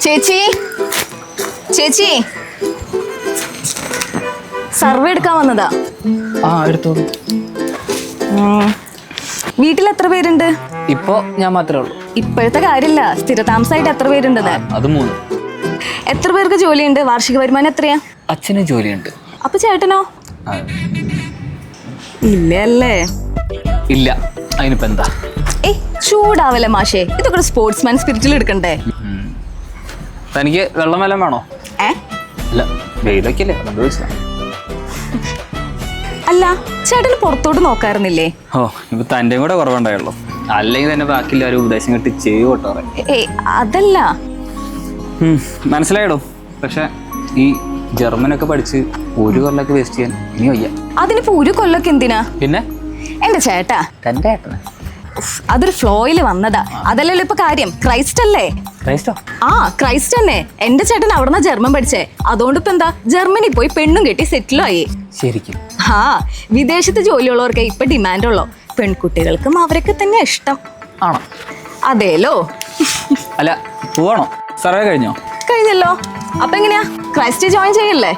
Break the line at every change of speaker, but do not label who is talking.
ചേച്ചി ചേച്ചി സർവേ എടുക്കാൻ വന്നതാ.
ആ എടുത്തോളൂ.
വീട്ടിൽ എത്ര പേരുണ്ട്?
ഇപ്പൊ ഞാൻ മാത്രമേ ഉള്ളൂ.
ഇപ്പോഴത്തെ കാര്യമില്ല, സ്ഥിരതാമസമായിട്ട് എത്ര പേരുണ്ടെന്ന്.
അത് 3.
എത്ര പേർക്ക് ജോലിയുണ്ട്? വാർഷിക വരുമാനം എത്രയാ?
അച്ഛന് ജോലിയുണ്ട്.
അപ്പൊ ചേട്ടനോ? ഇല്ല അല്ലേ?
ഇല്ല. അതിനിപ്പോ എന്താ?
ചൂടാവല്ലേ മാഷേ, ഇതൊക്കെ സ്പോർട്സ്മാൻ സ്പിരിറ്റിൽ എടുക്കണ്ടേ?
തനിക്ക് വെള്ളം വല്ലതും വേണോ? അല്ല വെയിലൊക്കെ അല്ലേ, അതുകൊണ്ട് ചോദിച്ചതാ.
അല്ല ചേട്ടന് പുറത്തോട്ട് നോക്കാറുന്നില്ലേ?
ഓ ഇപ്പൊ തന്റെ കൂടെ കുറവുണ്ടായുള്ളൂ, അല്ലെങ്കിൽ തന്നെ ബാക്കിയുള്ള ഒരു ഉപദേശം കിട്ടി ചെയ്യോട്ടോ.
അതല്ല.
മനസ്സിലായിടോ. പക്ഷെ ഈ ജർമ്മനൊക്കെ പഠിച്ച് 1 കൊല്ലൊക്കെ വേസ്റ്റ് ചെയ്യാൻ ഇനി വയ്യ.
അതിനിപ്പോ 1 കൊല്ലൊക്കെ എന്തിനാ?
പിന്നെ
എന്റെ ചേട്ടാ,
തന്റെ ഏട്ടന്
അതൊരു ഫ്ലോയില് വന്നതാ. അതല്ലല്ലോ ഇപ്പൊ കാര്യം. ക്രൈസ്റ്റ് അല്ലേ?
ക്രൈസ്റ്റോ?
ആ ക്രൈസ്റ്റ് തന്നെ. എന്റെ ചേട്ടൻ അവിടുന്ന് ജർമ്മൻ പഠിച്ചേ. അതുകൊണ്ട് ഇപ്പൊ എന്താ, ജർമ്മനി പോയി പെണ്ണും കെട്ടി സെറ്റിലും ആയി.
ശരിക്കും?
ആ വിദേശത്ത് ജോലിയുള്ളവർക്ക് ഇപ്പൊ ഡിമാൻഡ് ഉള്ളോ. പെൺകുട്ടികൾക്കും അവരൊക്കെ തന്നെ ഇഷ്ടം.
ആണോ?
അതേലോ.
അല്ല പോവാണോ? സർവേ കഴിഞ്ഞോ?
കഴിഞ്ഞല്ലോ. അപ്പൊ എങ്ങനെയാ, ക്രൈസ്റ്റ് ജോയിൻ ചെയ്യല്ലേ?